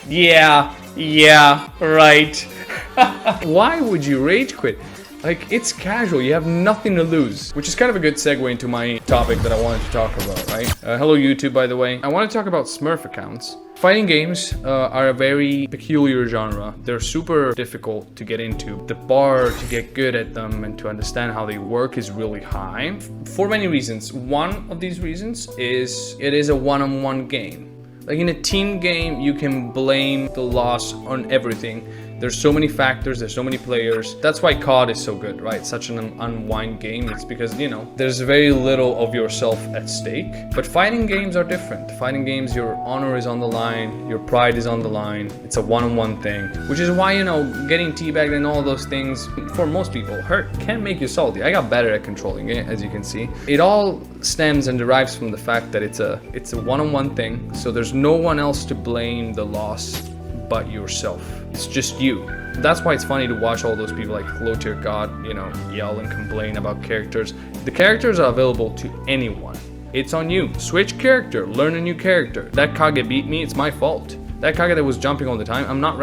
Yeah, right. Why would you rage quit? Like, it's casual, you have nothing to lose. Which is kind of a good segue into my topic that I wanted to talk about, right? Hello YouTube, by the way. I want to talk about Smurf accounts. Fighting games are a very peculiar genre. They're super difficult to get into. The bar to get good at them and to understand how they work is really high. For many reasons. One of these reasons is it is a one-on-one game. Like in a team game, you can blame the loss on everything. There's so many factors, there's so many players. That's why COD is so good, right? Such an unwind game. It's because, you know, there's very little of yourself at stake. But fighting games are different. Fighting games, your honor is on the line, your pride is on the line. It's a one-on-one thing, which is why, you know, getting teabagged and all those things, for most people, can make you salty. I got better at controlling it, as you can see. It all stems and derives from the fact that it's a one-on-one thing. So there's no one else to blame the loss but yourself. It's just you. That's why it's funny to watch all those people like Hello Tier God, you know, yell and complain about characters. The characters are available to anyone. It's on you. Switch character, learn a new character. That Kage beat me, it's my fault. That Kage that was jumping all the time, I'm not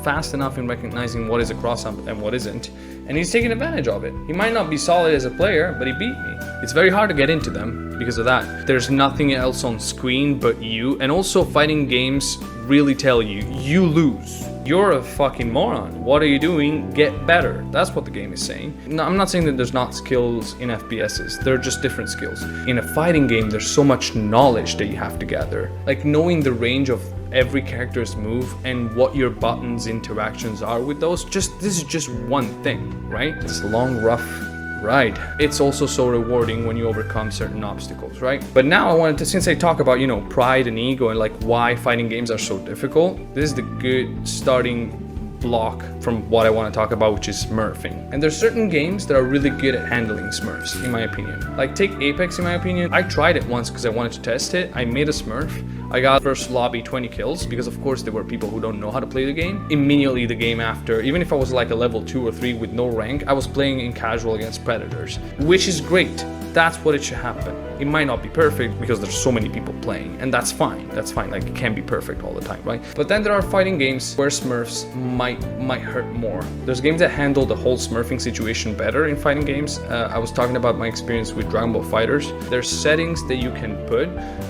fast enough in recognizing what is a cross up and what isn't. And he's taking advantage of it. He might not be solid as a player, but he beat me. It's very hard to get into them because of that. There's nothing else on screen but you. And also fighting games really tell you, you lose. You're a fucking moron. What are you doing? Get better. That's what the game is saying. No, I'm not saying that there's not skills in FPSs. They're just different skills. In a fighting game, there's so much knowledge that you have to gather. Like knowing the range of every character's move and what your buttons interactions are with those. This is just one thing, right? It's a long, rough ride. It's also so rewarding when you overcome certain obstacles, right? But now I wanted to, since I talk about, you know, pride and ego and like why fighting games are so difficult, this is the good starting block from what I want to talk about, which is smurfing. And there's certain games that are really good at handling smurfs, in my opinion. Like take Apex, in my opinion. I tried it once because I wanted to test it. I made a smurf. I got first lobby 20 kills because of course there were people who don't know how to play the game. Immediately the game after, even if I was like a level 2 or 3 with no rank, I was playing in casual against predators, which is great. That's what it should happen. It might not be perfect because there's so many people playing, and that's fine. That's fine. Like it can't be perfect all the time, right? But then there are fighting games where smurfs might hurt more. There's games that handle the whole smurfing situation better in fighting games. I was talking about my experience with Dragon Ball FighterZ. There's settings that you can put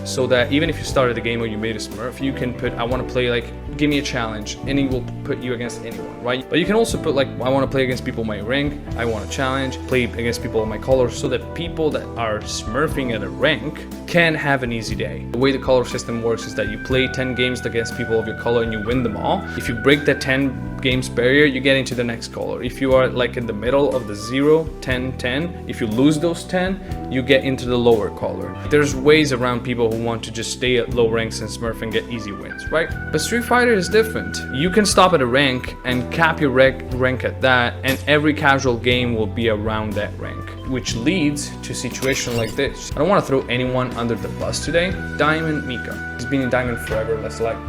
so that even if you started the game or you made a smurf, you can put, I want to play, like, give me a challenge, and it will put you against anyone, right? But you can also put like, I want to play against people my rank, I want to challenge, play against people of my color, so that people that are smurfing at a rank can have an easy day. The way the color system works is that you play 10 games against people of your color and you win them all. If you break that 10 games barrier, you get into the next color. If you are like in the middle of the 0, 10, 10, if you lose those 10, you get into the lower color. There's ways around people who want to just stay at low ranks and smurf and get easy wins, right? But Street Fighter is different. You can stop at a rank and cap your rank at that, and every casual game will be around that rank, which leads to a situation like this. I don't want to throw anyone under the bus today. Diamond Mika. He's been in Diamond forever.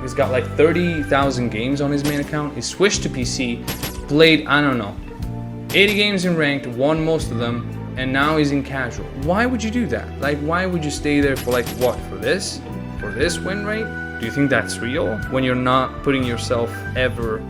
He's got like 30,000 games on his main account. He switched to PC, played, I don't know, 80 games in ranked, won most of them, and now he's in casual. Why would you do that? Like, why would you stay there for like, what, for this win rate? Do you think that's real? When you're not putting yourself ever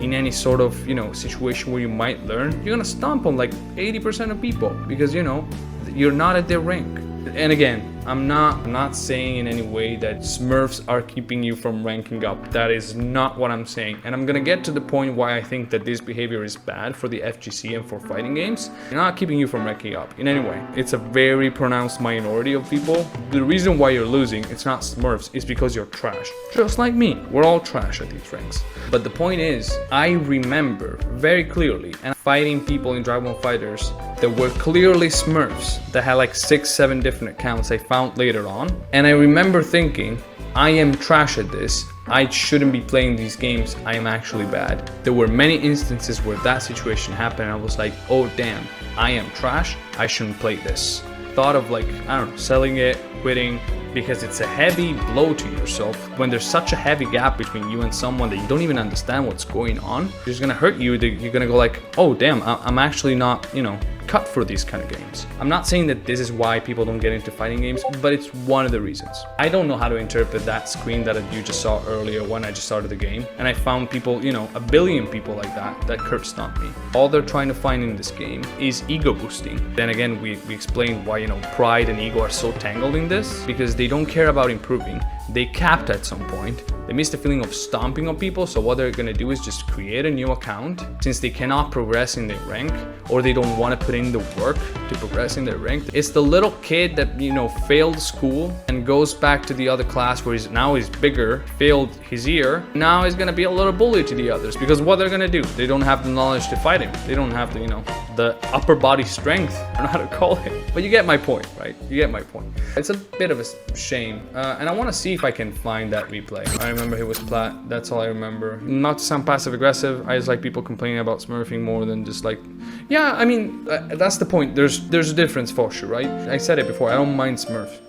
in any sort of, you know, situation where you might learn, you're gonna stomp on like 80% of people because, you know, you're not at their rank. And again, I'm not saying in any way that smurfs are keeping you from ranking up. That is not what I'm saying. And I'm gonna get to the point why I think that this behavior is bad for the FGC and for fighting games. They're not keeping you from ranking up in any way. It's a very pronounced minority of people. The reason why you're losing, it's not smurfs, it's because you're trash. Just like me, we're all trash at these ranks. But the point is, I remember very clearly, and fighting people in Dragon Ball FighterZ that were clearly smurfs that had like 6-7 different accounts I found later on. And I remember thinking, I am trash at this. I shouldn't be playing these games. I am actually bad. There were many instances where that situation happened and I was like, oh damn, I am trash. I shouldn't play this. Thought of like, I don't know, selling it, quitting, because it's a heavy blow to yourself. When there's such a heavy gap between you and someone that you don't even understand what's going on, it's gonna hurt you. You're gonna go like, oh damn, I'm actually not, you know, cut for these kind of games. I'm not saying that this is why people don't get into fighting games, but it's one of the reasons. I don't know how to interpret that screen that you just saw earlier when I just started the game, and I found people, you know, a billion people like that curb stomp me. All they're trying to find in this game is ego boosting. Then again, we explained why, you know, pride and ego are so tangled in this, because they don't care about improving. They capped at some point. They miss the feeling of stomping on people, so what they're gonna do is just create a new account, since they cannot progress in their rank, or they don't want to put in the work to progress in their rank. It's the little kid that, you know, failed school and goes back to the other class where he's bigger, failed his year. Now he's gonna be a little bully to the others, because what they're gonna do, they don't have the knowledge to fight him. They don't have the, you know, the upper body strength. I don't know how to call it, but you get my point, right? You get my point. It's a bit of a shame, and I want to see if I can find that replay. I remember he was plat. That's all I remember. Not to sound passive aggressive, I just like people complaining about smurfing more than just like, yeah, I mean, that's the point. There's a difference for sure, right? I said it before, I don't mind smurfs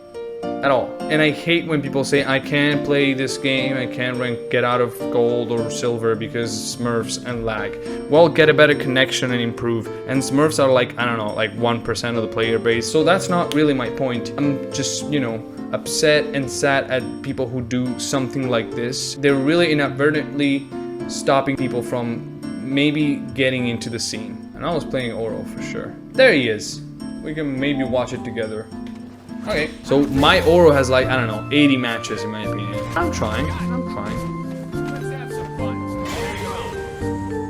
at all. And I hate when people say, I can't play this game, I can't get out of gold or silver because smurfs and lag. Well, get a better connection and improve. And smurfs are like, I don't know, like 1% of the player base. So that's not really my point. I'm just, you know, upset and sad at people who do something like this. They're really inadvertently stopping people from maybe getting into the scene. And I was playing Oro for sure. There he is. We can maybe watch it together. Okay, so my Oro has like, I don't know, 80 matches in my opinion. I'm trying. Let's have some fun.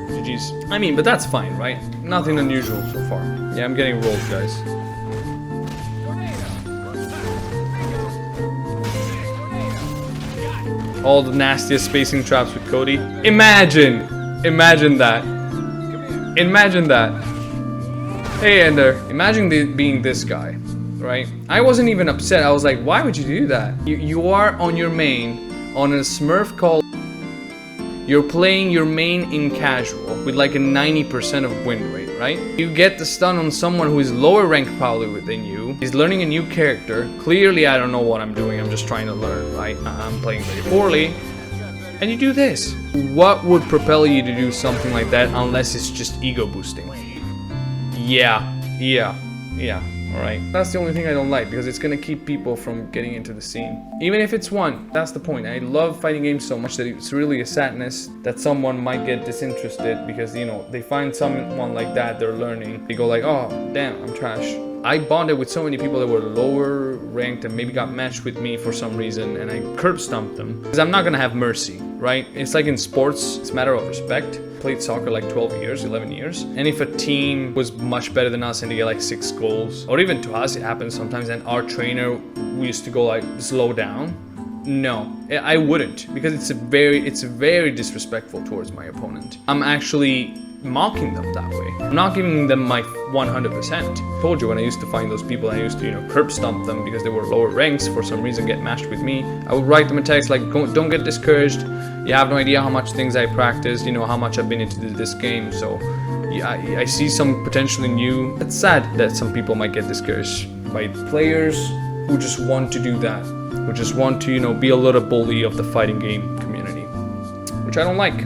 GG's. I mean, but that's fine, right? Nothing unusual so far. Yeah, I'm getting rolled, guys. All the nastiest spacing traps with Cody. Imagine that. Imagine that. Hey, Ender. Imagine being this guy. Right? I wasn't even upset. I was like, why would you do that? You are on your main, on a smurf call. You're playing your main in casual with like a 90% of win rate, right? You get the stun on someone who is lower ranked probably than you. He's learning a new character. Clearly, I don't know what I'm doing. I'm just trying to learn, right? I'm playing very poorly. And you do this. What would propel you to do something like that unless it's just ego boosting? Yeah. Alright, that's the only thing I don't like, because it's gonna keep people from getting into the scene. Even if it's one, that's the point. I love fighting games so much that it's really a sadness that someone might get disinterested because, you know, they find someone like that, they're learning. They go like, oh, damn, I'm trash. I bonded with so many people that were lower ranked and maybe got matched with me for some reason, and I curb stomped them. Because I'm not gonna have mercy, right? It's like in sports, it's a matter of respect. Played soccer like 12 years, 11 years. And if a team was much better than us and they get like 6 goals, or even to us, it happens sometimes, and our trainer, we used to go like, slow down. No, I wouldn't, because it's very disrespectful towards my opponent. I'm actually mocking them that way. I'm not giving them my 100%. Told you, when I used to find those people, I used to, you know, curb stomp them because they were lower ranks for some reason, get matched with me. I would write them a text like, don't get discouraged. You have no idea how much things I practiced, you know, how much I've been into this game. So yeah, I see some potentially new. It's sad that some people might get discouraged by players who just want to do that, who just want to, you know, be a little bully of the fighting game community, which I don't like,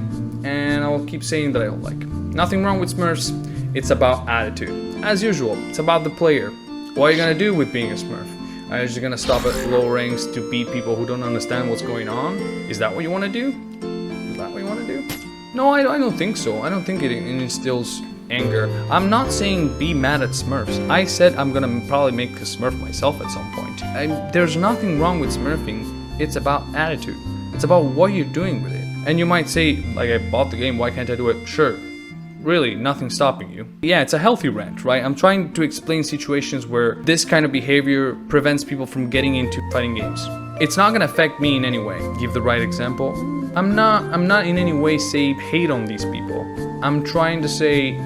and I will keep saying that I don't like. Nothing wrong with Smurfs, it's about attitude. As usual, it's about the player. What are you gonna do with being a Smurf? Are you just gonna stop at low ranks to beat people who don't understand what's going on? Is that what you wanna do? Is that what you wanna do? No, I don't think so. I don't think it instills anger. I'm not saying be mad at Smurfs. I said I'm gonna probably make a Smurf myself at some point. There's nothing wrong with Smurfing. It's about attitude. It's about what you're doing with it. And you might say, like, I bought the game, why can't I do it? Sure. Really, nothing's stopping you. Yeah, it's a healthy rant, right? I'm trying to explain situations where this kind of behavior prevents people from getting into fighting games. It's not gonna affect me in any way. Give the right example. I'm not in any way say hate on these people. I'm trying to say,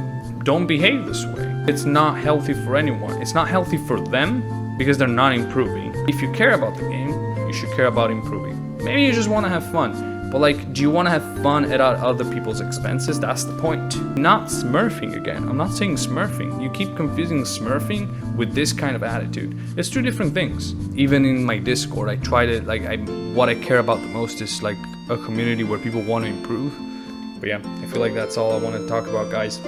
don't behave this way. It's not healthy for anyone. It's not healthy for them because they're not improving. If you care about the game, you should care about improving. Maybe you just want to have fun. But like, do you want to have fun at other people's expenses? That's the point. Not smurfing again. I'm not saying smurfing. You keep confusing smurfing with this kind of attitude. It's two different things. Even in my Discord, I try to, like, what I care about the most is like a community where people want to improve. But yeah, I feel like that's all I want to talk about, guys.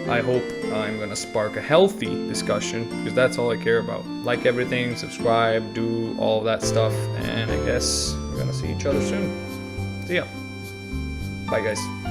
I hope I'm gonna spark a healthy discussion, because that's all I care about. Like everything, subscribe, do all of that stuff, and I guess we're gonna see each other soon. See ya. Bye, guys.